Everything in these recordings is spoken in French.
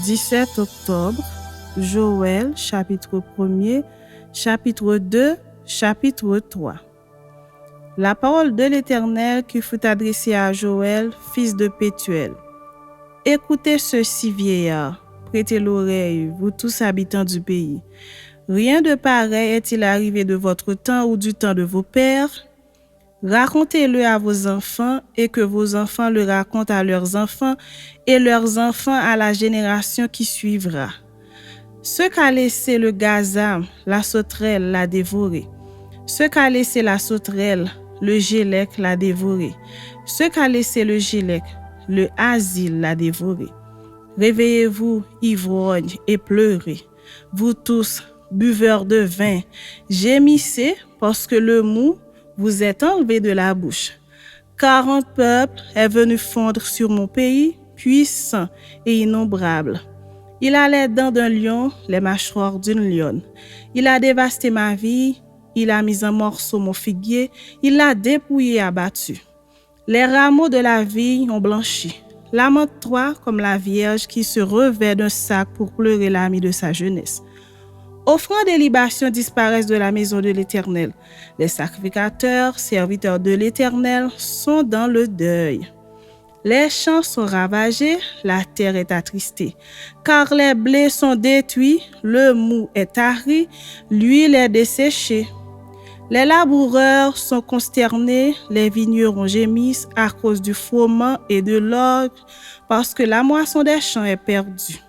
17 octobre, Joël, chapitre 1er, chapitre 2, chapitre 3. La parole de l'Éternel qui fut adressée à Joël, fils de Pétuel. Écoutez ceci, vieillard, prêtez l'oreille, vous tous habitants du pays. Rien de pareil est-il arrivé de votre temps ou du temps de vos pères? Racontez-le à vos enfants et que vos enfants le racontent à leurs enfants et leurs enfants à la génération qui suivra. Ce qu'a laissé le gazam, la sauterelle l'a dévoré. Ce qu'a laissé la sauterelle, le gélec l'a dévoré. Ce qu'a laissé le gélec, le asile l'a dévoré. Réveillez-vous, ivrognes, et pleurez. Vous tous, buveurs de vin, gémissez parce que le mou vous est enlevé de la bouche. Car un peuple est venu fondre sur mon pays, puissant et innombrable. Il a les dents d'un lion, les mâchoires d'une lionne. Il a dévasté ma vie, il a mis en morceaux mon figuier, il l'a dépouillé et abattu. Les rameaux de la vigne ont blanchi. Lamente-toi comme la vierge qui se revêt d'un sac pour pleurer l'ami de sa jeunesse. Offrandes et libations disparaissent de la maison de l'Éternel. Les sacrificateurs, serviteurs de l'Éternel, sont dans le deuil. Les champs sont ravagés, la terre est attristée. Car les blés sont détruits, le mou est tari, l'huile est desséchée. Les laboureurs sont consternés, les vignerons gémissent à cause du froment et de l'orge, parce que la moisson des champs est perdue.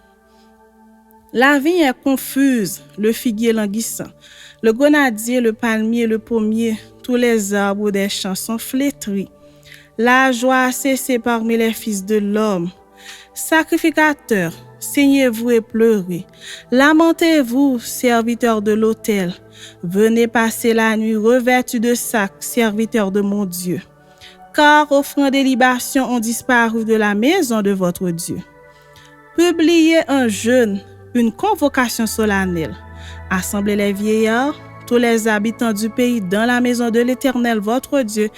La vigne est confuse, le figuier languissant. Le grenadier, le palmier, le pommier, tous les arbres des champs sont flétris. La joie a cessé parmi les fils de l'homme. Sacrificateurs, saignez-vous et pleurez. Lamentez-vous, serviteurs de l'autel. Venez passer la nuit revêtus de sacs, serviteurs de mon Dieu. Car offrandes et libations ont disparu de la maison de votre Dieu. Publiez un jeûne, une convocation solennelle. Assemblez les vieillards, tous les habitants du pays dans la maison de l'Éternel votre Dieu,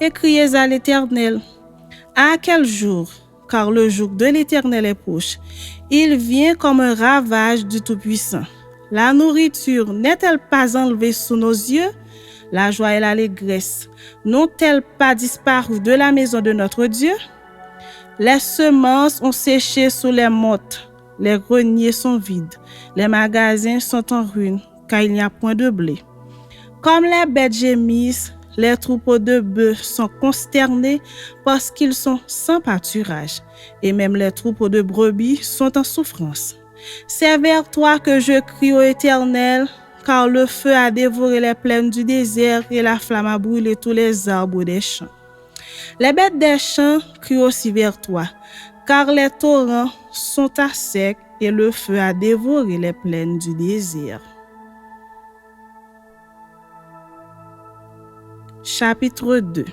et criez à l'Éternel. À quel jour? Car le jour de l'Éternel est proche. Il vient comme un ravage du Tout-Puissant. La nourriture n'est-elle pas enlevée sous nos yeux? La joie et l'allégresse n'ont-elles pas disparu de la maison de notre Dieu? Les semences ont séché sous les mottes. Les greniers sont vides, les magasins sont en ruine, car il n'y a point de blé. Comme les bêtes gémissent, les troupeaux de bœufs sont consternés parce qu'ils sont sans pâturage, et même les troupeaux de brebis sont en souffrance. C'est vers toi que je crie ô Éternel, car le feu a dévoré les plaines du désert et la flamme a brûlé tous les arbres des champs. Les bêtes des champs crient aussi vers toi, car les torrents sont à sec et le feu a dévoré les plaines du désert. Chapitre 2.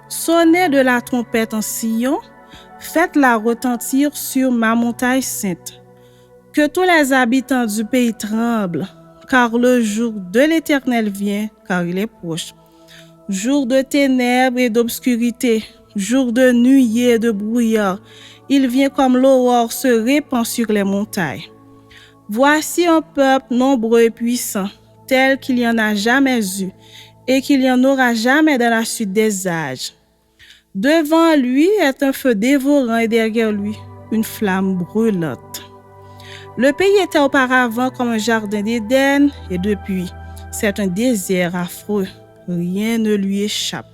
Sonnez de la trompette en Sion, faites-la retentir sur ma montagne sainte. Que tous les habitants du pays tremblent, car le jour de l'Éternel vient, car il est proche. Jour de ténèbres et d'obscurité, jour de nuée et de brouillard, il vient comme l'aurore se répand sur les montagnes. Voici un peuple nombreux et puissant, tel qu'il n'y en a jamais eu, et qu'il n'y en aura jamais dans la suite des âges. Devant lui est un feu dévorant et derrière lui, une flamme brûlante. Le pays était auparavant comme un jardin d'Éden, et depuis, c'est un désert affreux. Rien ne lui échappe.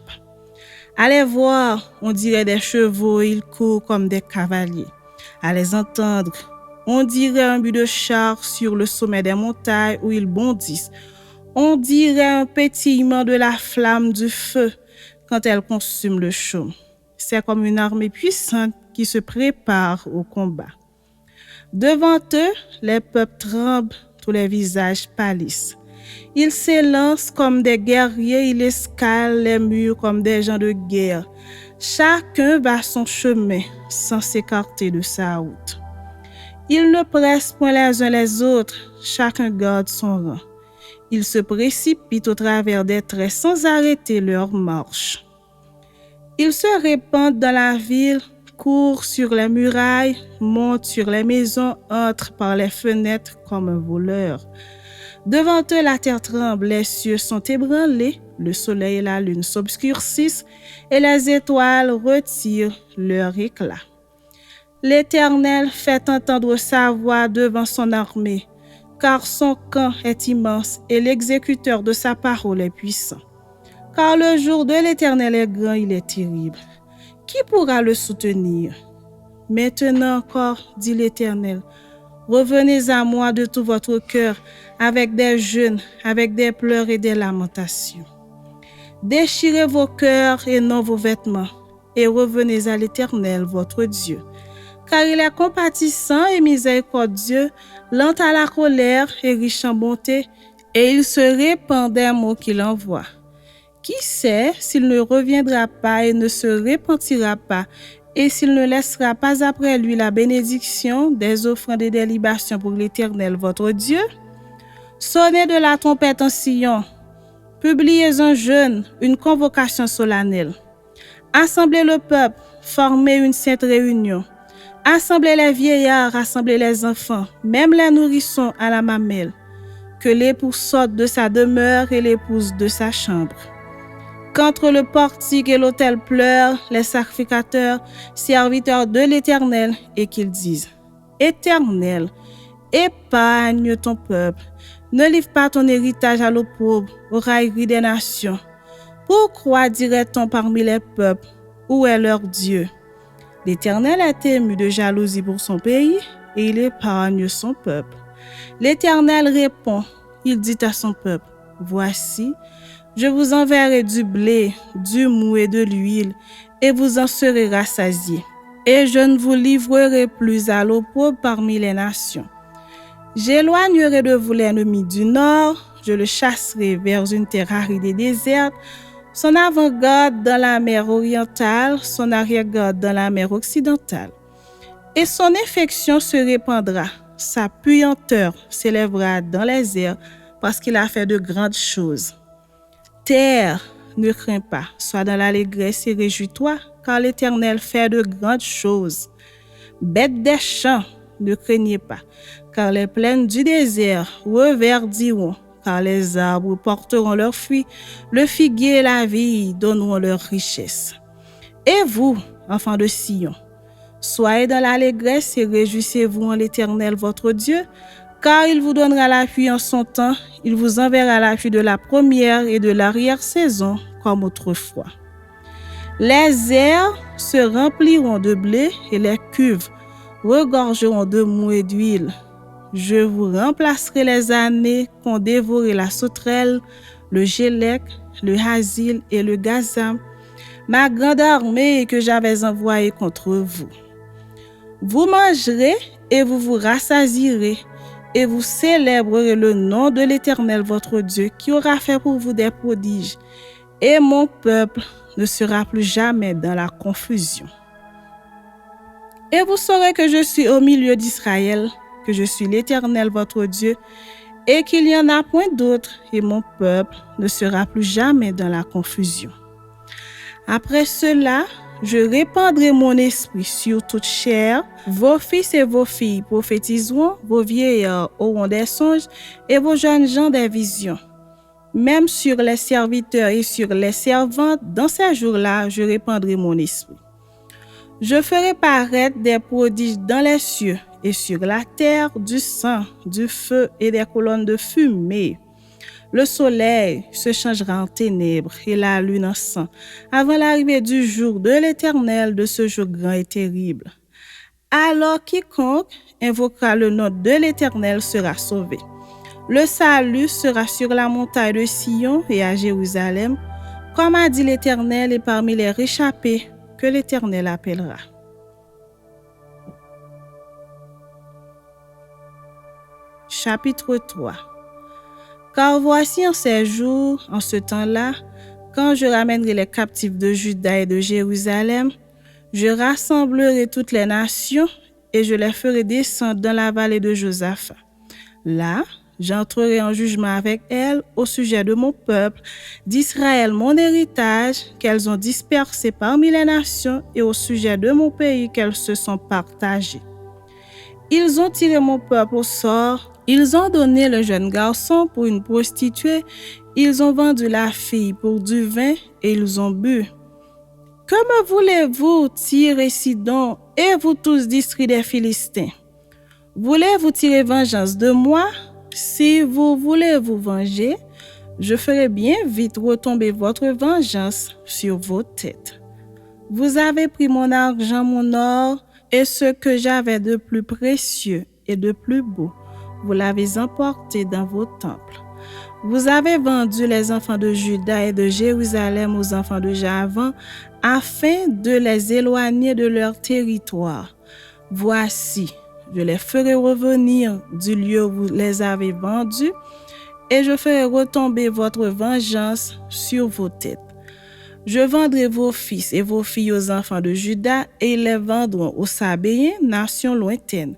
Allez voir, on dirait des chevaux, ils courent comme des cavaliers. À les entendre, on dirait un but de char sur le sommet des montagnes où ils bondissent. On dirait un pétillement de la flamme du feu quand elle consume le chaume. C'est comme une armée puissante qui se prépare au combat. Devant eux, les peuples tremblent, tous les visages pâlissent. Ils s'élancent comme des guerriers, ils escalent les murs comme des gens de guerre. Chacun va son chemin sans s'écarter de sa route. Ils ne pressent point les uns les autres, chacun garde son rang. Ils se précipitent au travers des traits sans arrêter leur marche. Ils se répandent dans la ville court sur les murailles, monte sur les maisons, entre par les fenêtres comme un voleur. Devant eux, la terre tremble, les cieux sont ébranlés, le soleil et la lune s'obscurcissent, et les étoiles retirent leur éclat. L'Éternel fait entendre sa voix devant son armée, car son camp est immense et l'exécuteur de sa parole est puissant. Car le jour de l'Éternel est grand, il est terrible. Qui pourra le soutenir? Maintenant encore, dit l'Éternel, revenez à moi de tout votre cœur, avec des jeûnes, avec des pleurs et des lamentations. Déchirez vos cœurs et non vos vêtements, et revenez à l'Éternel, votre Dieu. Car il est compatissant et miséricordieux, lent à la colère et riche en bonté, et il se répand des mots qu'il envoie. Qui sait s'il ne reviendra pas et ne se repentira pas, et s'il ne laissera pas après lui la bénédiction des offrandes et des libations pour l'Éternel votre Dieu? Sonnez de la trompette en Sion, publiez un jeûne, une convocation solennelle. Assemblez le peuple, formez une sainte réunion. Assemblez les vieillards, rassemblez les enfants, même les nourrissons à la mamelle. Que l'époux sorte de sa demeure et l'épouse de sa chambre. Qu'entre le portique et l'autel pleurent les sacrificateurs, serviteurs de l'Éternel, et qu'ils disent: Éternel, épargne ton peuple, ne livre pas ton héritage à l'opprobre, aux railleries des nations. Pourquoi dirait-on parmi les peuples, où est leur Dieu? L'Éternel est ému de jalousie pour son pays, et il épargne son peuple. L'Éternel répond, il dit à son peuple: Voici, je vous enverrai du blé, du mou et de l'huile, et vous en serez rassasiés. Et je ne vous livrerai plus à l'opprobre parmi les nations. J'éloignerai de vous l'ennemi du nord, je le chasserai vers une terre aride et déserte, son avant-garde dans la mer orientale, son arrière-garde dans la mer occidentale. Et son infection se répandra, sa puanteur s'élèvera dans les airs, parce qu'il a fait de grandes choses. Terre, ne crains pas, sois dans l'allégresse et réjouis-toi, car l'Éternel fait de grandes choses. Bêtes des champs, ne craignez pas, car les plaines du désert reverdiront, car les arbres porteront leurs fruits, le figuier et la vigne donneront leur richesse. Et vous, enfants de Sion, soyez dans l'allégresse et réjouissez-vous en l'Éternel votre Dieu, car il vous donnera l'appui en son temps, il vous enverra l'appui de la première et de l'arrière-saison comme autrefois. Les airs se rempliront de blé et les cuves regorgeront de mou et d'huile. Je vous remplacerai les années qu'ont dévoré la sauterelle, le gélec, le hasil et le gazam, ma grande armée que j'avais envoyée contre vous. Vous mangerez et vous vous rassasierez, et vous célébrerez le nom de l'Éternel votre Dieu qui aura fait pour vous des prodiges, et mon peuple ne sera plus jamais dans la confusion. Et vous saurez que je suis au milieu d'Israël, que je suis l'Éternel votre Dieu, et qu'il n'y en a point d'autre, et mon peuple ne sera plus jamais dans la confusion. Après cela, je répandrai mon esprit sur toute chair, vos fils et vos filles prophétiseront, vos vieillards auront des songes, et vos jeunes gens des visions. Même sur les serviteurs et sur les servantes, dans ces jours-là, je répandrai mon esprit. Je ferai paraître des prodiges dans les cieux et sur la terre, du sang, du feu et des colonnes de fumée. Le soleil se changera en ténèbres et la lune en sang, avant l'arrivée du jour de l'Éternel, de ce jour grand et terrible. Alors quiconque invoquera le nom de l'Éternel sera sauvé. Le salut sera sur la montagne de Sion et à Jérusalem, comme a dit l'Éternel, et parmi les réchappés que l'Éternel appellera. Chapitre 3. Car voici en ces jours, en ce temps-là, quand je ramènerai les captifs de Juda et de Jérusalem, je rassemblerai toutes les nations et je les ferai descendre dans la vallée de Josaphat. Là, j'entrerai en jugement avec elles au sujet de mon peuple, d'Israël mon héritage, qu'elles ont dispersé parmi les nations, et au sujet de mon pays qu'elles se sont partagées. Ils ont tiré mon peuple au sort, ils ont donné le jeune garçon pour une prostituée, ils ont vendu la fille pour du vin et ils ont bu. Que me voulez-vous, Tyr et Sidon, et vous tous districts des Philistins? Voulez-vous tirer vengeance de moi? Si vous voulez vous venger, je ferai bien vite retomber votre vengeance sur vos têtes. Vous avez pris mon argent, mon or, et ce que j'avais de plus précieux et de plus beau, vous l'avez emporté dans vos temples. Vous avez vendu les enfants de Juda et de Jérusalem aux enfants de Javan, afin de les éloigner de leur territoire. Voici, je les ferai revenir du lieu où vous les avez vendus, et je ferai retomber votre vengeance sur vos têtes. Je vendrai vos fils et vos filles aux enfants de Juda, et ils les vendront aux Sabéens, nation lointaine,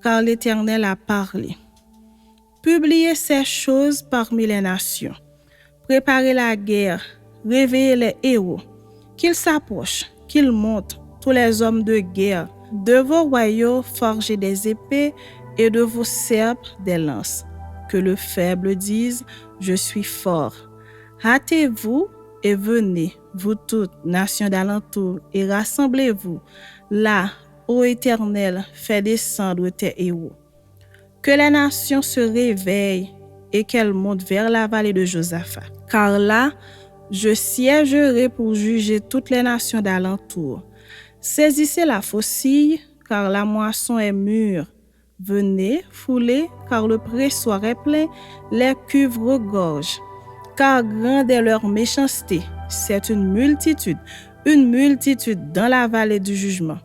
car l'Éternel a parlé. Publiez ces choses parmi les nations. Préparez la guerre, réveillez les héros. Qu'ils s'approchent, qu'ils montent, tous les hommes de guerre. De vos royaumes forgez des épées et de vos serpes des lances. Que le faible dise, je suis fort. Hâtez-vous et venez, vous toutes, nations d'alentour, et rassemblez-vous. Là, ô Éternel, fais descendre tes héros. Que les nations se réveillent et qu'elles montent vers la vallée de Josaphat. Car là, je siégerai pour juger toutes les nations d'alentour. Saisissez la faucille, car la moisson est mûre. Venez, foulez, car le pressoir est plein, les cuves regorgent. Car grande est leur méchanceté, c'est une multitude dans la vallée du jugement.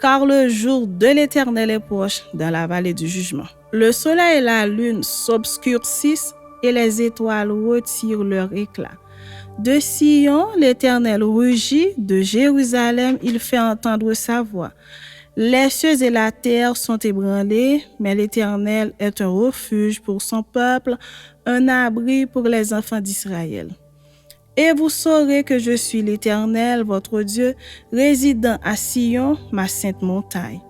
Car le jour de l'Éternel est proche dans la vallée du jugement. Le soleil et la lune s'obscurcissent et les étoiles retirent leur éclat. De Sion, l'Éternel rugit, de Jérusalem, il fait entendre sa voix. Les cieux et la terre sont ébranlés, mais l'Éternel est un refuge pour son peuple, un abri pour les enfants d'Israël. Et vous saurez que je suis l'Éternel, votre Dieu, résidant à Sion, ma sainte montagne.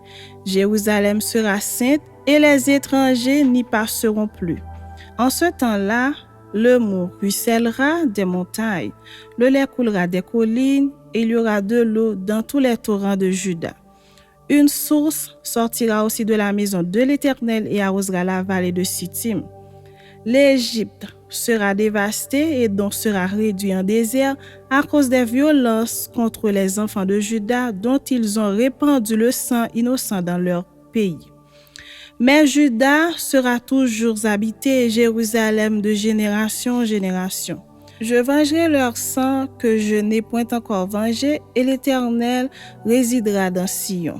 Jérusalem sera sainte et les étrangers n'y passeront plus. En ce temps-là, le mont ruissellera des montagnes, le lait coulera des collines, et il y aura de l'eau dans tous les torrents de Juda. Une source sortira aussi de la maison de l'Éternel et arrosera la vallée de Sittim. L'Égypte sera dévastée et donc sera réduit en désert à cause des violences contre les enfants de Juda dont ils ont répandu le sang innocent dans leur pays. Mais Juda sera toujours habité et Jérusalem de génération en génération. Je vengerai leur sang que je n'ai point encore vengé et l'Éternel résidera dans Sion.